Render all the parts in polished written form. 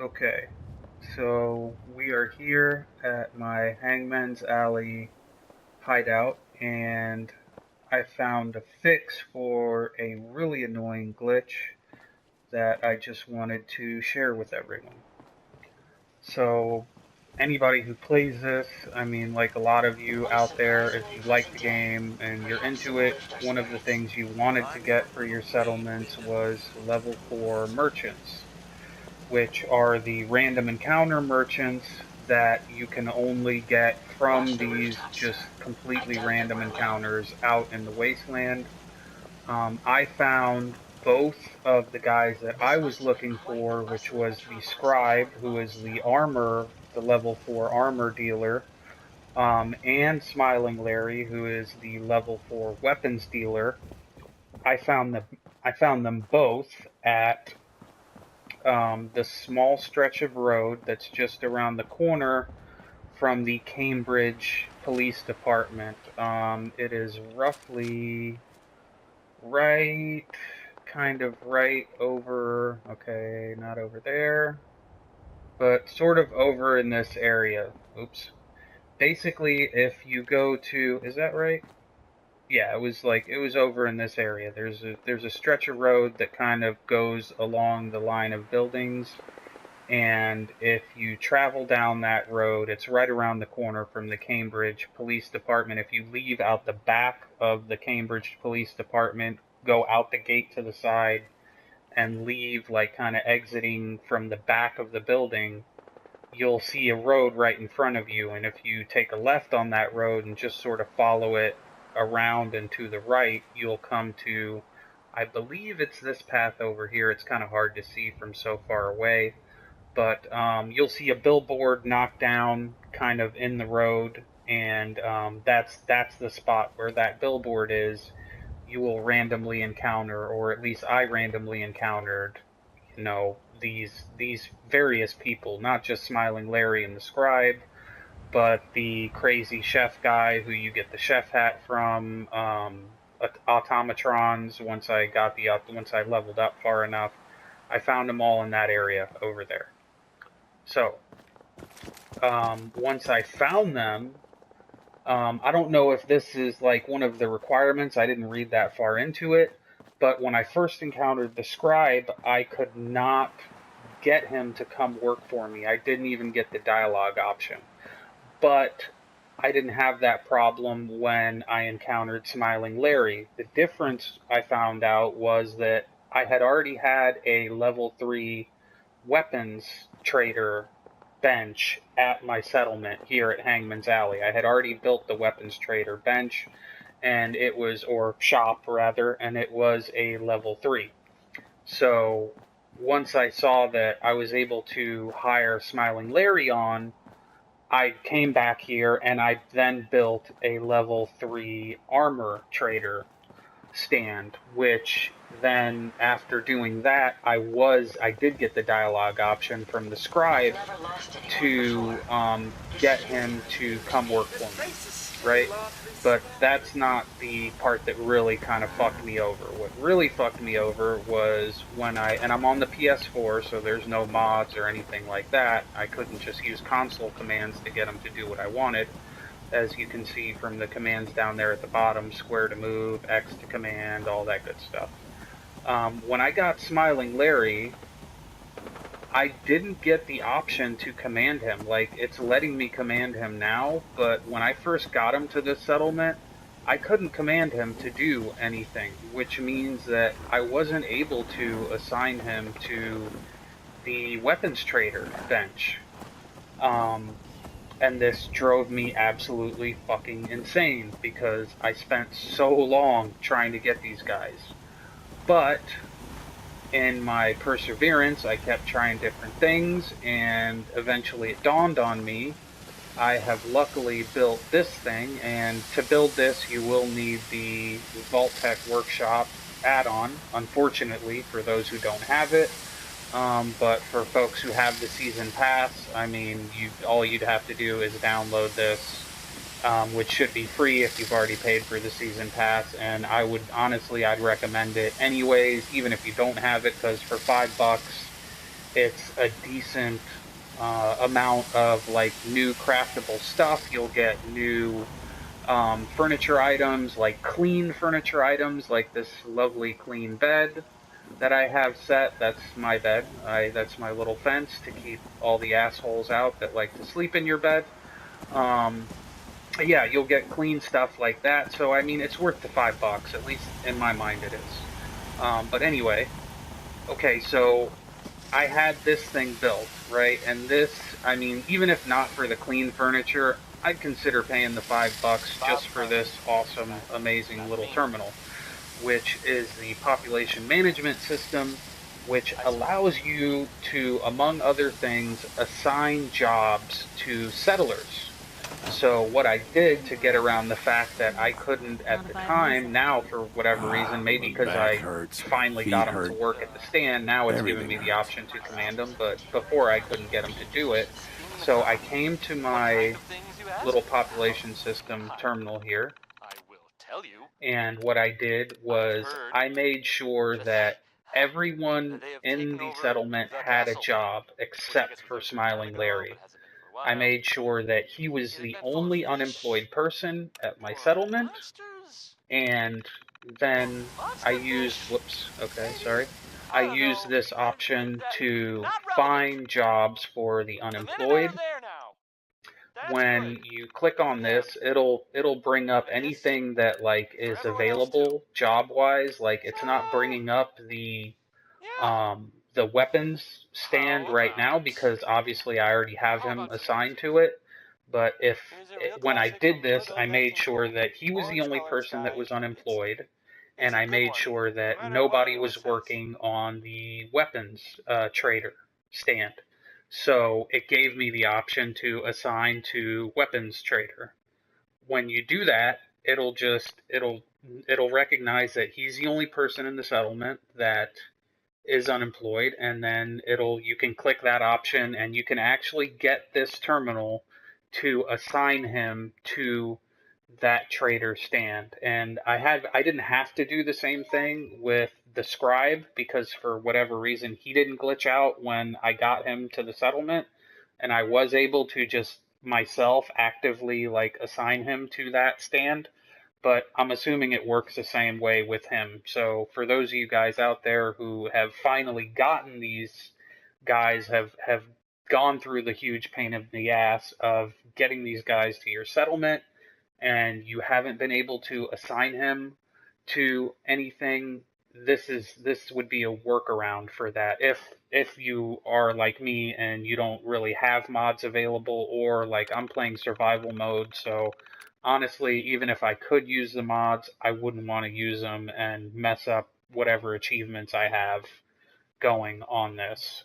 Okay, so we are here at my Hangman's Alley hideout, and I found a fix for a really annoying glitch that I just wanted to share with everyone. So, anybody who plays this, I mean, like a lot of you out there, if you like the game and you're into it, one of the things you wanted to get for your settlements was level 4 merchants, which are the random encounter merchants that you can only get from these just completely random encounters out in the wasteland. I found both of the guys that I was looking for, which was the Scribe, who is the armor, the level 4 armor dealer, and Smiling Larry, who is the level 4 weapons dealer. I found them. I found them both at the small stretch of road that's just around the corner from the Cambridge Police Department. It is roughly right, kind of right over, okay, not over there, but sort of over in this area. Oops. Basically, if you go to, is that right? Yeah, it was over in this area. There's a stretch of road that kind of goes along the line of buildings. And if you travel down that road, it's right around the corner from the Cambridge Police Department. If you leave out the back of the Cambridge Police Department, go out the gate to the side, and leave, like, kind of exiting from the back of the building, you'll see a road right in front of you. And if you take a left on that road and just sort of follow it around and to the right, you'll come to, I believe it's this path over here. It's kind of hard to see from so far away, but you'll see a billboard knocked down kind of in the road, and that's the spot where that billboard is. You will randomly encounter, or at least I randomly encountered, these various people, not just Smiling Larry and the Scribe, but the crazy chef guy who you get the chef hat from, automatrons. Once I leveled up far enough, I found them all in that area over there. So, once I found them, I don't know if this is like one of the requirements. I didn't read that far into it. But when I first encountered the Scribe, I could not get him to come work for me. I didn't even get the dialogue option. But I didn't have that problem when I encountered Smiling Larry. The difference I found out was that I had already had a level 3 weapons trader bench at my settlement here at Hangman's Alley. I had already built the weapons trader bench, and it was, or shop rather, and it was a level 3. So once I saw that I was able to hire Smiling Larry on, I came back here and I then built a level 3 armor trader stand, which then after doing that, I did get the dialogue option from the Scribe to get him to come work for me, right? But that's not the part that really kind of fucked me over. What really fucked me over was and I'm on the PS4, so there's no mods or anything like that. I couldn't just use console commands to get him to do what I wanted. As you can see from the commands down there at the bottom, square to move, X to command, all that good stuff. When I got Smiling Larry, I didn't get the option to command him. Like, it's letting me command him now, but when I first got him to this settlement, I couldn't command him to do anything, which means that I wasn't able to assign him to the weapons trader bench. And this drove me absolutely fucking insane because I spent so long trying to get these guys. But in my perseverance, I kept trying different things, and eventually it dawned on me. I have luckily built this thing, and to build this, you will need the Vault Tec Workshop add-on, unfortunately, for those who don't have it. But for folks who have the season pass, I mean, all you'd have to do is download this, which should be free if you've already paid for the season pass. And I'd recommend it anyways, even if you don't have it, because for $5, it's a decent amount of like new craftable stuff. You'll get new furniture items, like clean furniture items, like this lovely clean bed that I have set. That's my bed. That's my little fence to keep all the assholes out that like to sleep in your bed. Um, yeah, you'll get clean stuff like that. So I mean, it's worth the $5. At least in my mind, it is. But anyway, okay, so I had this thing built, right? And this, I mean, even if not for the clean furniture, I'd consider paying the $5 just for this awesome, amazing little terminal, which is the population management system, which allows you to, among other things, assign jobs to settlers. So what I did to get around the fact that I couldn't at the time, now for whatever reason, maybe My because back I hurts, my finally got feet them to hurt, work at the stand, now it's given everything me the hurts. option to command them, but before I couldn't get them to do it. So I came to my little population system terminal here, and what I did was I made sure that everyone in the settlement had a job except for Smiling Larry. I made sure that he was the only unemployed person at my settlement, and then I used, whoops, okay, sorry. I used this option to find jobs for the unemployed. When you click on this, it'll bring up anything that like is available job wise. Like it's not bringing up the weapons stand right now because obviously I already have him assigned to it. But if when I did this, I made sure that he was the only person that was unemployed, and I made sure that nobody was working on the weapons trader stand. So it gave me the option to assign to weapons trader. When you do that, it'll recognize that he's the only person in the settlement that is unemployed, and then you can click that option and you can actually get this terminal to assign him to that trader stand. And I didn't have to do the same thing with the scribe because for whatever reason he didn't glitch out when I got him to the settlement, and I was able to just myself actively like assign him to that stand, but I'm assuming it works the same way with him. So for those of you guys out there who have finally gotten these guys, have gone through the huge pain in the ass of getting these guys to your settlement, and you haven't been able to assign him to anything, this would be a workaround for that. If you are like me and you don't really have mods available, or like I'm playing survival mode, so honestly, even if I could use the mods, I wouldn't want to use them and mess up whatever achievements I have going on this.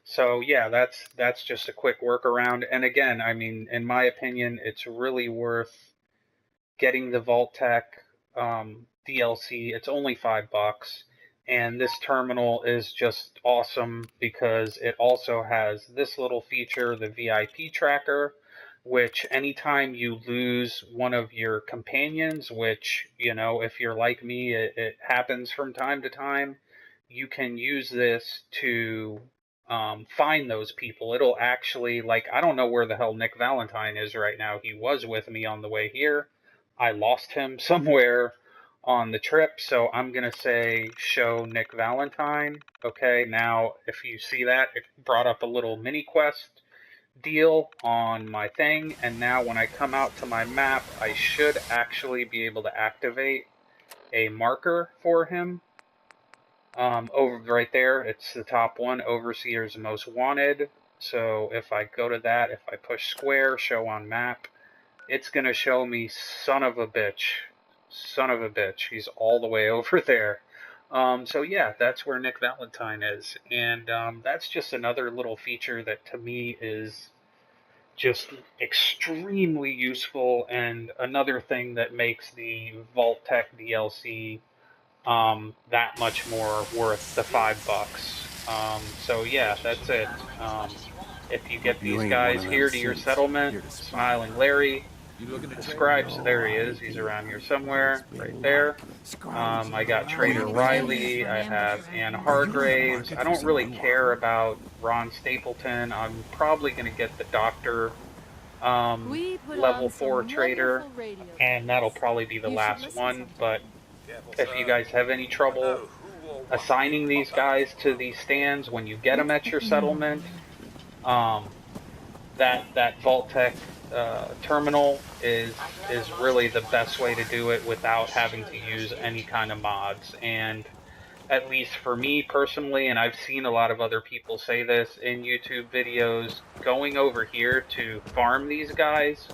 So yeah, that's just a quick workaround. And again, I mean, in my opinion, it's really worth getting the Vault Tec DLC. It's only $5, and this terminal is just awesome because it also has this little feature, the VIP tracker, which anytime you lose one of your companions, which, you know, if you're like me, it happens from time to time, you can use this to find those people. It'll actually, like, I don't know where the hell Nick Valentine is right now. He was with me on the way here. I lost him somewhere on the trip, so I'm going to say show Nick Valentine. Okay, now if you see that, it brought up a little mini quest deal on my thing, and now when I come out to my map, I should actually be able to activate a marker for him. Over right there, it's the top one, Overseer's Most Wanted. So if I go to that, if I push square, show on map, it's going to show me son of a bitch. Son of a bitch. He's all the way over there. So yeah, that's where Nick Valentine is. And that's just another little feature that to me is just extremely useful, and another thing that makes the Vault Tec DLC that much more worth the $5. So yeah, that's it. If you Hope get you these ain't one guys of them here to your synths settlement, here to spy on Smiling me. Larry, The Scribe, so there he is. He's around here somewhere, right there. I got Trader Riley. I have Ann Hargraves. I don't really care about Ron Stapleton. I'm probably going to get the Doctor level 4 trader, and that'll probably be the last one. But if you guys have any trouble assigning these guys to these stands when you get them at your settlement, that Vault Tec terminal is really the best way to do it without having to use any kind of mods. And at least for me personally, and I've seen a lot of other people say this in YouTube videos, going over here to farm these guys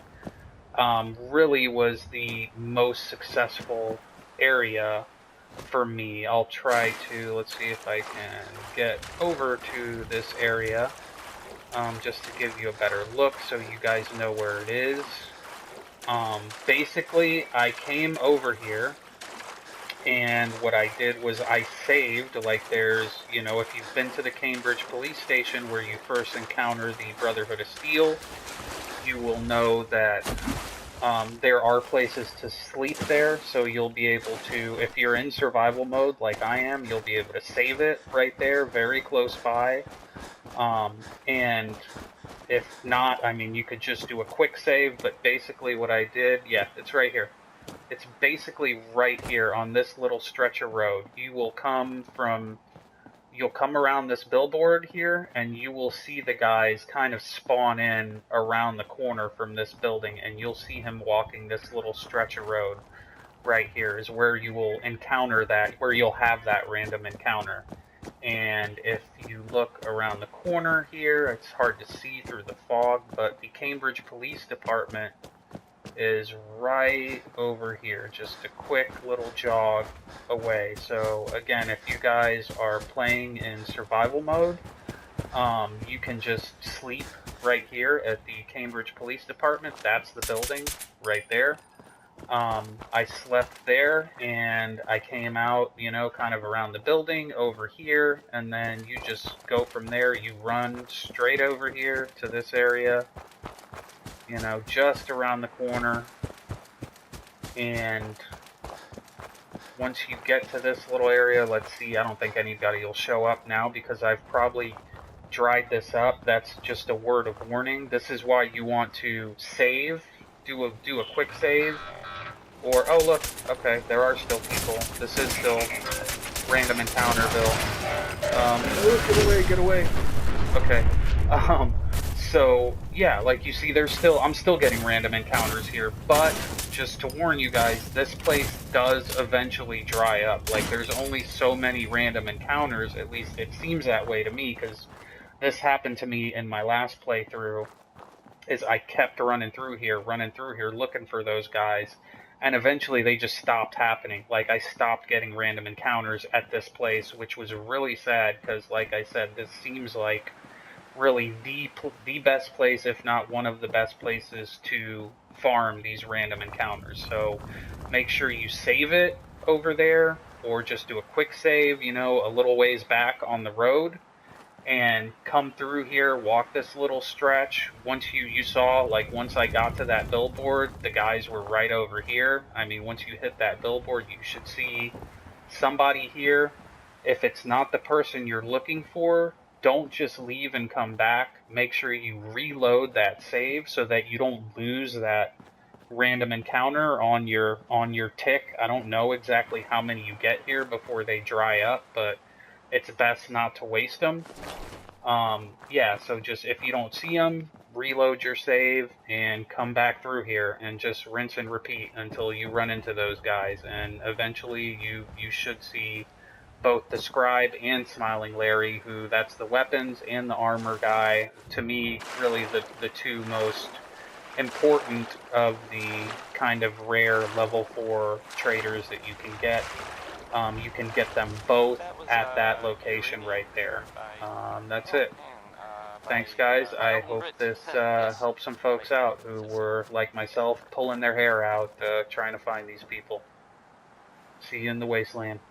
really was the most successful area for me. I'll try to, let's see if I can get over to this area just to give you a better look so you guys know where it is. Basically, I came over here, and what I did was I saved, like there's, you know, if you've been to the Cambridge police station where you first encounter the Brotherhood of Steel, you will know that there are places to sleep there, so you'll be able to, if you're in survival mode like I am, you'll be able to save it right there, very close by. And if not, I mean, you could just do a quick save, but basically what I did, yeah, it's right here. It's basically right here on this little stretch of road. You'll come around this billboard here, and you will see the guys kind of spawn in around the corner from this building, and you'll see him walking this little stretch of road. Right here is where you will encounter that, where you'll have that random encounter. And if you look around the corner here, it's hard to see through the fog, but the Cambridge Police Department is right over here, just a quick little jog away. So again, if you guys are playing in survival mode, you can just sleep right here at the Cambridge Police Department. That's the building right there. I slept there, and I came out, you know, kind of around the building over here, and then you just go from there. You run straight over here to this area, you know, just around the corner, and once you get to this little area, let's see, I don't think anybody will show up now because I've probably dried this up. That's just a word of warning. This is why you want to save, do a quick save. Or, oh look, okay, there are still people. This is still random encounterville. Oh, get away. Okay. So, yeah, like you see, I'm still getting random encounters here, but just to warn you guys, this place does eventually dry up. Like, there's only so many random encounters, at least it seems that way to me, because this happened to me in my last playthrough, is I kept running through here, looking for those guys. And eventually they just stopped happening. Like, I stopped getting random encounters at this place, which was really sad because, like I said, this seems like really the best place, if not one of the best places to farm these random encounters. So make sure you save it over there, or just do a quick save, you know, a little ways back on the road, and come through here, walk this little stretch. Once you saw, like, once I got to that billboard, the guys were right over here. I mean, once you hit that billboard, you should see somebody here. If it's not the person you're looking for, don't just leave and come back. Make sure you reload that save so that you don't lose that random encounter on your tick. I don't know exactly how many you get here before they dry up, but it's best not to waste them. Yeah, so just if you don't see them, reload your save and come back through here and just rinse and repeat until you run into those guys. And eventually you should see both the Scribe and Smiling Larry, who that's the weapons and the armor guy. To me, really the two most important of the kind of rare level 4 traders that you can get. You can get them both at that location right there. That's it. Thanks, guys. I hope this helps some folks out who were, like myself, pulling their hair out trying to find these people. See you in the wasteland.